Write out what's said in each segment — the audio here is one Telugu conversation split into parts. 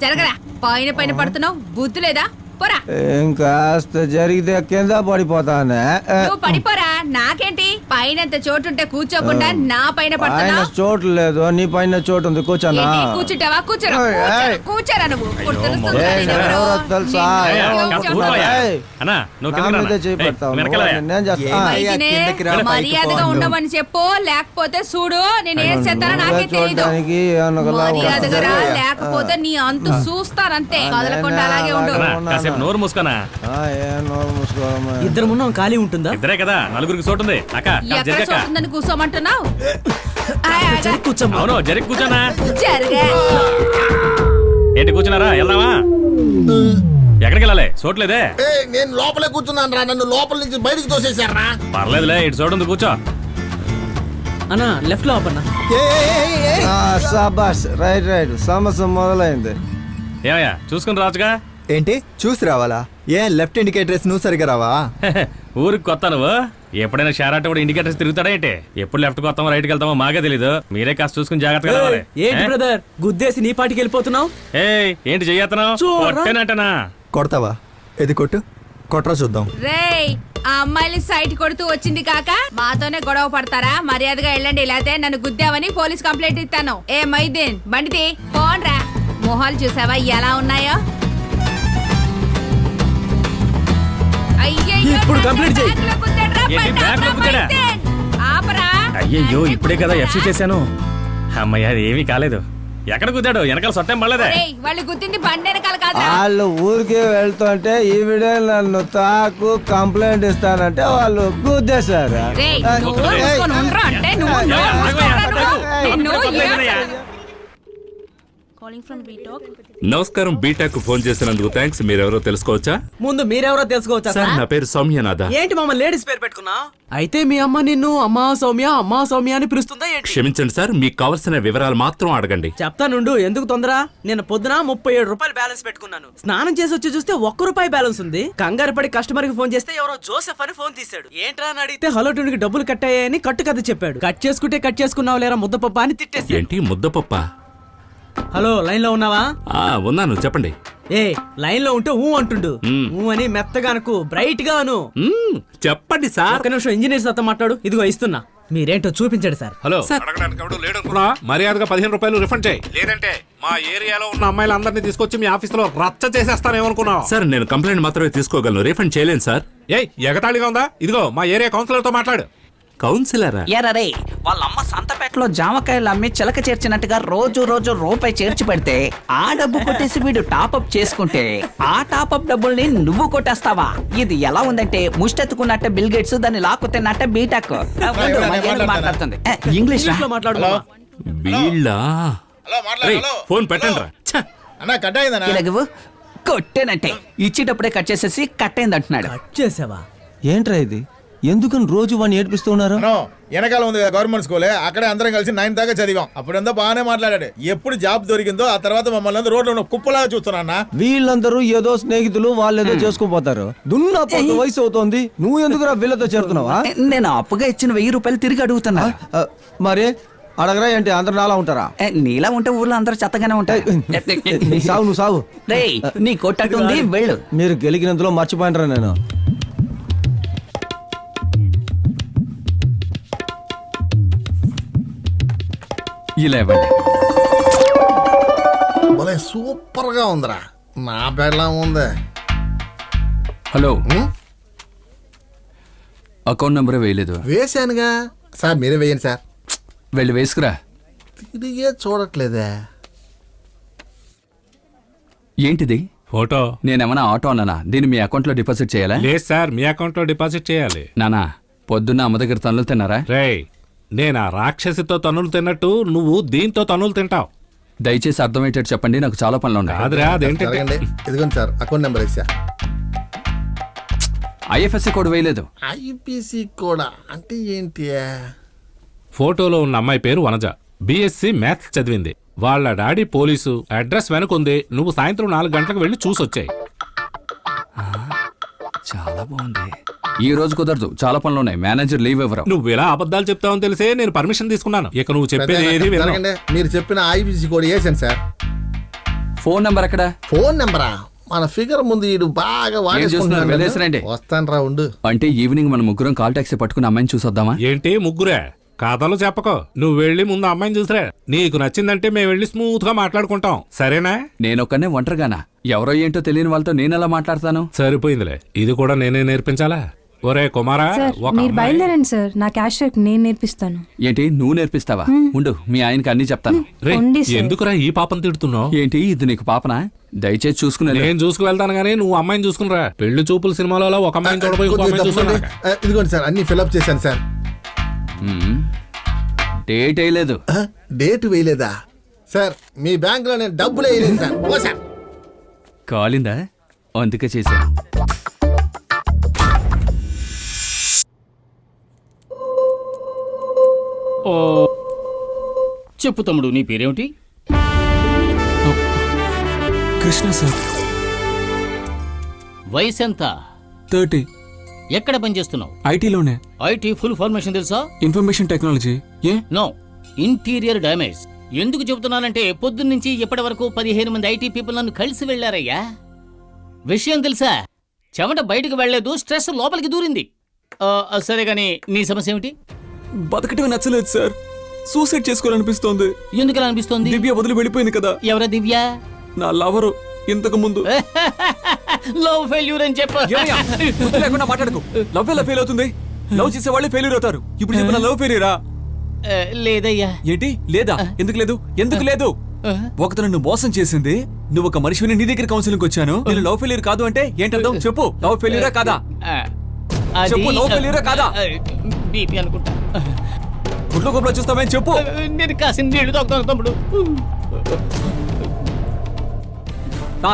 జరగరా, పైన పైన పడుతున్నావు, బుద్ధి లేదా? పోరా. ఇంకాస్త జరిగితే కింద పడిపోతానే. నువ్వు పడిపోరా, నాకేంటి? పైన చోటుంటే కూర్చోకుండా నా పైన పడుతున్నావు. చోటు లేదు, నీ పైన చోటు ఉంది, కూర్చోనా? కూర్చుంటావా? కూర్చోరా, కూర్చోరా. నువ్వు తెలుసా? మర్యాదగా ఉండమని చెప్పు, లేకపోతే చూడు నేనేం చేస్తానో నాకే తెలియదు. మర్యాదగా లేకపోతే నీ అంతు చూస్తానంతే. కదలకుండా అలాగే ఉండు. నోరు మూసుకున్నా. ఇద్దరు మున్న ఖాళీ ఉంటుందా? ఇద్దరే కదా, నలుగురికి చోటు ఉంది. అక్క కూర్చోమంటున్నావు? అవును, జరిగి కూర్చోనా. జరగా ఏంటి కూర్చున్నారా? వెళ్దామా? ఎక్కడికి వెళ్ళాలి? చోట్లేదే. నేను లోపలే కూర్చున్నాను రా, నన్ను లోపల నుంచి బయటికి తోసేశారా? పర్లేదులే, ఇటు చోటు ఉంది, కూర్చో. అన్నా లెఫ్ట్ లో అప్పన్నా. సాబాష్, రైట్ రైట్. సమస్య మొదలైంది. ఏమయ్యా చూసుకుని రాజుగా. ఏంటి చూసి రావాలా? లెఫ్ట్ ఇండికేటర్స్ నువ్వు సరిగా రావా? ఊరికి కొత్త నువ్వు. ఎప్పుడైనా షారాట కూడా ఇండికేటర్స్ తిరుగుతాడా ఏంటి? ఎప్పుడు లెఫ్ట్ కి వస్తామో రైట్కి వెళ్తామో మాకే తెలీదు. మీరే కాస్త చూసుకుని జాగ్రత్తగా రావాలి. ఏంటి బ్రదర్ గుద్దేసి నీ పాటికి వెళ్ళిపోతున్నావు? ఏంటి చెయ్యతనా? కొడతావా? ఎది కొట్టు, కొట్రా చూద్దాం. రేయ్, ఆ అమ్మాయిని సైట్ కొడుతూ వచ్చింది కాక మాతోనే గొడవ పడతారా? మర్యాదగా వెళ్ళండి, లేకపోతే నన్ను గుద్దావని పోలీస్ కంప్లైంట్ ఇస్తాను. ఏ మైదీన్, బండిది పోన్రా. మొహాలు చూసావా ఎలా ఉన్నాయో? ఇప్పుడు కంప్లీట్ చేయి. అయ్యయ్యో, ఇప్పుడే కదా ఎఫ్సీ చేశాను. అమ్మయ్య, అది ఏమీ కాలేదు. ఎక్కడ కుద్దాడు? వెనకాల సొట్టం పడలేదే. వాళ్ళు గుద్దింది బండి వెనకాల కాదు. వాళ్ళు ఊరికి వెళ్తుంటే ఈవిడే నన్ను తాకు కంప్లైంట్ ఇస్తానంటే వాళ్ళు గుద్దేశారు. నమస్కారం, బీటాక్ ఫోన్ చేసినందుకు థ్యాంక్స్. మీరెవరో తెలుసుకోవచ్చా? ముందు మీరెవరో తెలుసుకోవచ్చా? సార్, నా పేరు సౌమ్యనాథ. ఏంటి మామ లేడీస్ పేరు పెట్టుకున్నా? అయితే మీ అమ్మ నిన్ను అమ్మా సౌమ్య అని పిలుస్తుందా ఏంటి? క్షమించండి సార్, మీకు కావలసిన వివరాలు మాత్రం అడగండి. చెప్తానుండు, ఎందుకు తొందర? నేను పొద్దున 37 రూపాయలు బ్యాలెన్స్ పెట్టుకున్నాను. స్నానం చేసి వచ్చి చూస్తే 1 రూపాయి బ్యాలెన్స్ ఉంది. కంగారు పడి కస్టమర్ కి ఫోన్ చేస్తే ఎవరో జోసెఫ్ అని ఫోన్ తీశాడు. ఏంట్రా అని అడిగితే హలో ట్యూన్కి డబ్బులు కట్ అయ్యాయని కట్టు కథ చెప్పాడు. కట్ చేసుకున్నావు లేరా ముద్దపప్ప అని తిట్టేసి. ఏంటి ముద్దపప్ప? హలో, లైన్ లో ఉన్నావా? ఉన్నాను, చెప్పండి. లైన్ లో ఉంటే ఊ అంటుండు. ఊ అని మెత్తగా అనుకు, బ్రైట్ గా అను. చెప్పండి సార్. ఒక్క నిమిషం ఇంజనీర్ సత్తా మాట్లాడు. ఇదిగో ఇస్తున్నా, మీరేంటో చూపించండి సార్. హలో, మర్యాదగా 15 రూపాయలు రిఫండ్ చేయి, లేదంటే మా ఏరియాలో ఉన్న అమ్మాయిలందరినీ తీసుకొచ్చి మీ ఆఫీస్ లో రచ్చ చేసేస్తానేమనుకున్నావు. సార్, నేను కంప్లైంట్ మాత్రమే తీసుకోగలను, రిఫండ్ చేయలేను సార్. ఎగతాళిగా ఉందా? ఇదిగో మా ఏరియా కౌన్సిలర్ తో మాట్లాడు. కౌన్సిలరా? ఎరరే, వాళ్ళ అమ్మ సంతపేటలో జామకాయలు అమ్మి చిలక చేర్చినట్టుగా రోజు రూపాయి చేర్చి పెడితే ఆ డబ్బు కొట్టేసి వీడు టాపప్ చేసుకుంటే ఆ టాపప్ డబ్బుల్ని నువ్వు కొట్టేస్తావా? ఇది ఎలా ఉందంటే ముష్టెత్తుకున్నట్టే బిల్ గేట్స్, దాన్ని లాక్కుతున్నట్టే బీటాక్ మాట్లాడుతుంది. ఇంగ్లీష్ లో మాట్లాడు. ఫోన్ పెట్టండి. ఇలాగవు కొట్టేనంటే ఇచ్చేటప్పుడే కట్ చేసేసి కట్ అయింది అంటున్నాడు. కట్ చేసావా? ఏంట్రా ఇది? ఎందుకని రోజు వాడిని ఏడిపిస్తూ ఉన్నారు? వెనకాల ఉంది కదా గవర్నమెంట్ స్కూలే, అక్కడే అందరం కలిసి 9th దాకా చదివాం. అప్పుడంతా బాగానే మాట్లాడాడు. ఎప్పుడు జాబ్ దొరికిందో ఆ తర్వాత మమ్మల్ని రోడ్లో కుప్పలాగా చూస్తున్నా. వీళ్ళందరూ ఏదో స్నేహితులు, వాళ్ళు ఏదో చేసుకుపోతారు. దున్నపోతు వయసు అవుతోంది, నువ్వు ఎందుకురా వీళ్ళతో చేరుతున్నావా? నేను అప్పుగా ఇచ్చిన 1000 రూపాయలు తిరిగి అడుగుతున్నా. మరి అడగరా ఏంటి? అందరు నాలా ఉంటారా? నీలా ఉంటే ఊర్లో అందరూ చెత్తగానే ఉంటారు. నువ్వు సావు. రేయ్, నీ కొట్టట్టుంది, వెళ్ళు. మీరు గెలికినందులో మర్చిపోయినరా నేను. ఇలా ఇవ్వండి. సూపర్ గా ఉందిరా, నా పేర్లా ఉంది. హలో, అకౌంట్ నెంబర్ వేయలేదు. వేసానుగా సార్, మీరే వేయండి సార్. వెళ్ళి వేసుకురా. తిరిగే చూడట్లేదే. ఏంటిది? ఫోటో. నేనేమన్నా ఆటో అన్నానా? దీన్ని మీ అకౌంట్ లో డిపాజిట్ చేయాలా? లేదు సార్, మీ అకౌంట్ లో డిపాజిట్ చేయాలి. నానా, పొద్దున్న అమ్మ దగ్గర తన్నులు తిన్నారా? రేయ్, నేను ఆ రాక్షసితో తన్నులు తిన్నట్టు నువ్వు దీంతో తన్నులు తింటావు. దయచేసి అర్థమయ్యేటట్టు చెప్పండి, నాకు చాలా పనులు ఉన్నాయి. ఇదిగోండి సార్, అకౌంట్ నెంబర్ వేసా. ఐఎఫ్ఎస్సి కోడ్ వేయలేదు. ఐపీసీ కోడ్ అంటే ఏంటి? ఫోటోలో ఉన్న అమ్మాయి పేరు వనజ, బిఎస్సి మ్యాథ్స్ చదివింది. వాళ్ళ డాడీ పోలీసు, అడ్రస్ వెనకుంది. నువ్వు సాయంత్రం 4 గంటలకు వెళ్ళి చూసొచ్చాయి. చాలా బాగుంది. ఈ రోజు కుదరదు, చాలా పనులు ఉన్నాయి. మేనేజర్ లీవ్ ఇవ్వరు. నువ్వు ఇలా అబద్ధాలు చెప్తావని తెలిసే నేను పర్మిషన్ తీసుకున్నాను. ఇక నువ్వు చెప్పేది ఏది వినను. మీరు చెప్పిన ఐపీసీ కోడ్ వేసాను సార్. ఫోన్ నంబర్ ఎక్కడ? ఫోన్ నెంబరా? మన ఫిగర్ ముందు ఈడు బాగా చూస్తున్నారు? వెళ్ళేసిరండి. వస్తాను రా ఉండు. అంటే ఈవినింగ్ మనం ముగ్గురం కాల్ టాక్సీ పట్టుకుని అమ్మాయిని చూసొద్దామా? ఏంటి ముగ్గురే? కథలు చెప్పకో, నువ్వు వెళ్ళి ముందు అమ్మాయిని చూసిరా. నీకు నచ్చిందంటే మేము వెళ్ళి స్మూత్ గా మాట్లాడుకుంటాం, సరేనా? నేనొక్కనే ఒంటరిగానా? ఎవరో ఏంటో తెలియని వాళ్ళతో నేనెలా మాట్లాడతాను? సరిపోయిందిలే, ఇది కూడా నేనే నేర్పించాలా? ఒరే కుమారా, ఒక మీరు బయలుదేరండి సార్, నా క్యాష్ వర్క్ నేను నేర్పిస్తాను. ఏంటి నువ్వు నేర్పిస్తావా? ఉండు, మీ ఆయనకి అన్ని చెప్తాను. రే, ఉంది సార్. ఎందుకురా ఈ పాపం తిడుతున్నావు? ఏంటి ఇది నీకు పాపనా? దయచేసి చూసుకునే. నేను చూసుకు వెళ్తాను గానీ నువ్వు అమ్మాయిని చూసుకునిరా. పెళ్లి చూపుల సినిమాలో ఒక అమ్మాయిని చూడబోయి ఇంకో కొద్దిగా అమ్మాయిని తప్పండి. చూసుకున్నా. ఇదిగోండి సార్, అన్ని ఫిల్అప్ చేశాను సార్. డేట్ వేయలేదు. డేట్ వేయలేదా సార్? మీ బ్యాంక్ లో నేను డబ్బులు వేయలేదు సార్. ఓ సార్, కాలిందా? అందుకే చేశాను. చెప్పు తమ్ముడు, నీ పేరేమిటి? కృష్ణ సార్. వయసు ఎంత? 30. ఎక్కడ పనిచేస్తున్నావు? ఐటీలోనే. ఐటీ ఫుల్ ఫార్మేషన్ తెలుసా? Information technology. ఏ? No, interior damage. ఎందుకు చెబుతున్నానంటే పొద్దున్నుంచి ఇప్పటి వరకు 15 మంది ఐటీ పీపుల్ నన్ను కలిసి వెళ్లారయ్యా. విషయం తెలుసా? చెమట బయటకు వెళ్లేదు, స్ట్రెస్ లోపలికి దూరింది. సరే గాని నీ సమస్య ఏమిటి? బతకటం నచ్చలేదు సార్, సూసైడ్ చేసుకోవాలనిపిస్తోంది. ఎందుకలా అనిపిస్తోంది? దివ్య వదిలి వెళ్ళిపోయింది కదా. ఎవరా దివ్య? నా లవరు. ఇంతకు ముందు లవ్ ఫెయిల్యూర్ అని చెప్ప లేకుండా మాట్లాడకు. లవ్ ఎలా ఫెయిల్ అవుతుంది? లవ్ చేసే వాళ్ళే ఫెయిల్యూర్ అవుతారు. ఇప్పుడు చెప్పిన లవ్ ఫెయిల్యూరా? లేదయ్యా. ఏంటి లేదా? ఎందుకు లేదు? ఎందుకు లేదు? ఒకతను నన్ను మోసం చేసింది, నువ్వు ఒక మనిషిని నీ దగ్గర కౌన్సిలింగ్ వచ్చాను. నేను లవ్ ఫెయిల్యూర్ కాదు అంటే ఏంటర్థం? చెప్పు, లవ్ ఫెయిల్యూరా కాదా? చెప్పు, లవ్ ఫెయిల్యూరా కాదా? బీపీ అనుకుంటా. గుడ్లో గుడ్లో చూస్తామని చెప్పు. నేను కాసిన నీళ్లు తాగుతాను తమ్ముడు.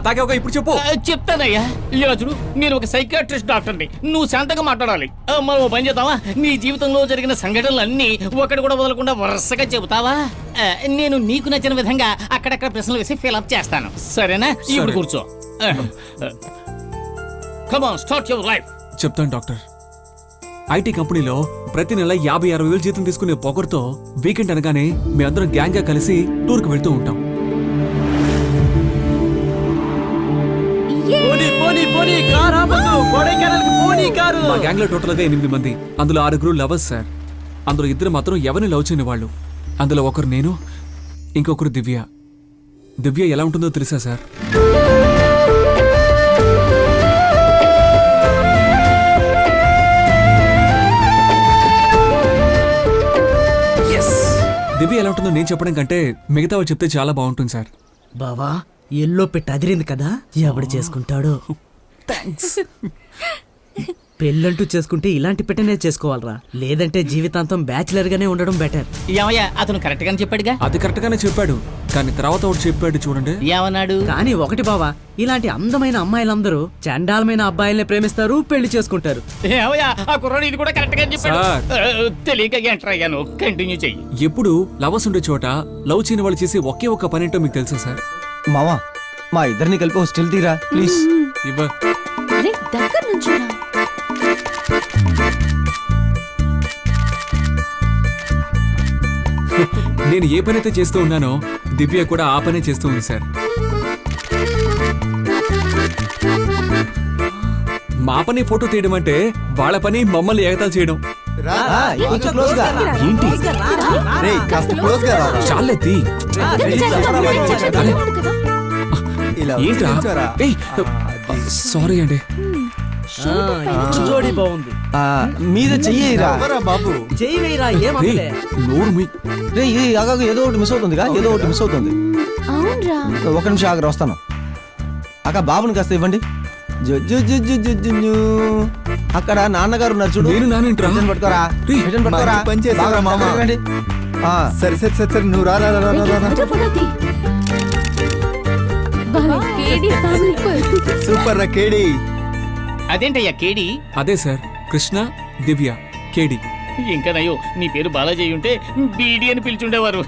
తాగావుగా, ఇప్పుడు చెప్పు. చెప్తానయ్యా. ఇలా చూడు, నేను ఒక సైకియాట్రిస్ట్ డాక్టర్ని, నువ్వు శాంతంగా మాట్లాడాలి. మనం ఓ పని చేద్దామా? నీ జీవితంలో జరిగిన సంఘటనలన్నీ ఒకటి కూడా వదలకుండా వరుసగా చెబుతావా? నేను నీకు నచ్చిన విధంగా అక్కడక్కడ ప్రశ్నలు వేసి ఫిల్అప్ చేస్తాను, సరేనా? ఇప్పుడు కూర్చో. Come on, start your life. చెప్తాను డాక్టర్. ఐటీ కంపెనీలో ప్రతి నెల 50-60 వేలు జీతం తీసుకునే పొగరుతో వీకెండ్ అనగానే మేమందరం గ్యాంగ్ గా కలిసి టూర్కి వెళ్తూ ఉంటాం. మా గ్యాంగ్ లో టోటల్ గా 8 మంది. అందులో 6 లవర్స్ సార్. అందులో 2 మాత్రం ఎవరిని లవ్ చేయని వాళ్ళు. అందులో ఒకరు నేను, ఇంకొకరు దివ్య. దివ్య ఎలా ఉంటుందో తెలుసా సార్? దివ్య ఎలా ఉంటుందో నేను చెప్పడం కంటే మిగతా వాళ్ళు చెప్తే చాలా బాగుంటుంది సార్. బావా, ఎల్లో పెట్టి అదిరింది కదా, ఎవడు చేసుకుంటాడు? థ్యాంక్స్. పెళ్ళంటూ చేసుకుంటే ఇలాంటి పెట్టనే చేసుకోవాలరా, లేదంటే జీవితాంతం బ్యాచిలర్ గానే ఉండడం బెటర్. ఏమయ్యా, అతను కరెక్ట్ గానే చెప్పాడుగా? అది కరెక్ట్ గానే చెప్పాడు, కానీ తర్వాత ఒకటి చెప్పాడు చూడండి. ఏమన్నాడు? కానీ ఒకటి బావా, ఇలాంటి అందమైన అమ్మాయిలందరూ చండాలమైన అబ్బాయిల్ని ప్రేమిస్తారు, పెళ్లి చేసుకుంటారు. ఏమయ్యా, ఆ కుర్రాడు ఇది కూడా కరెక్ట్ గా చెప్పాడు. సార్. తెలియక ఎంటర్ అయ్యాను, కంటిన్యూ చెయ్యి. ఎప్పుడు లవర్స్ ఉండే చోట లవ్ చేయని వాళ్ళు చేసే ఒకే ఒక్క పని ఏంటో మీకు తెలుసా సార్? మావా, మా ఇద్దరిని కలిపి ఒక స్టిల్ తీరా ప్లీజ్. ఇవ్వ. దగ్గర నుంచి నేను ఏ పని అయితే చేస్తూ ఉన్నానో దివ్య కూడా ఆ పనే చేస్తూ ఉంది సార్. మా పని ఫోటో తీయడం అంటే వాళ్ళ పని మమ్మల్ని ఎగతాలు చేయడం. కొంచెం క్లోజ్ గా. ఏంటి? రేయ్, కాస్త క్లోజ్ గా రారా. చాలెత్తి. ఇలా ఏంట్రా? కూర్చోరా. ఏయ్, సారీ అండి. జోడి బాగుంది. మీద చెయ్యిరా బాబు. చెయ్యి వేయరా, రేయ్, ఏమవుతుంది? నోరు మీ. రే ఆగాగు, ఏదో ఒకటి మిస్ అవుతుందిగా, ఏదో ఒకటి మిస్ అవుతుంది. అవునరా. ఒక నిమిషం ఆగరా, వస్తాను. అక్క బాబుని కాస్త ఇవ్వండి. జుజుజుజుజుజు. అక్కడ నాన్నగారు ఉన్నారు చూడు. నేను నానేంట్రా? రిటర్న్ పట్టుకోరా, రేయ్, రిటర్న్ పట్టుకోరా. మంచి పని చేశావురా బాగా మామ. రండి. సరే సరే సరే సరే, నువ్వు రా రా రా రా రా. సూపర్ రా కేడి. అదేంటయ్యా కేడి? అదే సార్, కృష్ణ దివ్య కేడి. ఇంకా నయ్యో, నీ పేరు బాలాజీ ఉంటే బీడి అని పిలిచుండేవారు.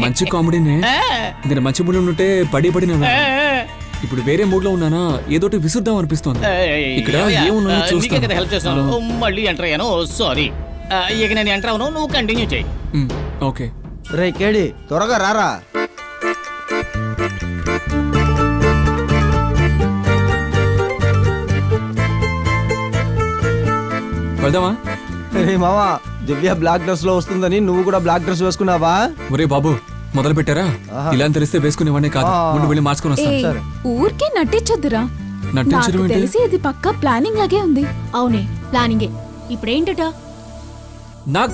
మంచి కామెడీనే. నేను మంచి మూడ్ ఉంటే పడి ఇప్పుడు వేరే మూడ్ లో ఉన్నానా, ఏదోటి విసుద్దాం అనిపిస్తోంది. ఇక్కడ ఏమున్నా చూస్తా. హెల్ప్ చేస్తాను. మళ్ళీ ఎంటర్ అయ్యాను, సారీ. ఇక నేను ఎంటర్ అవును, నువ్వు కంటిన్యూ చేయి. ఓకే. రే కేడి, త్వరగా రారా. వెళ్దామా? రే మావా, దివ్య బ్లాక్ డ్రెస్ లో వస్తుందని నువ్వు కూడా బ్లాక్ డ్రెస్ వేసుకున్నావా? ఒరే బాబు, మొదలు పెట్టారా? ఇలా తెలిస్తే వేసుకునేవాడిని కాదు. ముందు వెళ్ళి మార్చుకొని వస్తాను. సరే. ఊరికే నటించొద్దురా. నటించడం ఏంటి? తెలిసి ఇది పక్కా ప్లానింగ్ లాగే ఉంది. అవునే, ప్లానింగే. ఇప్పుడేంటట? నాకు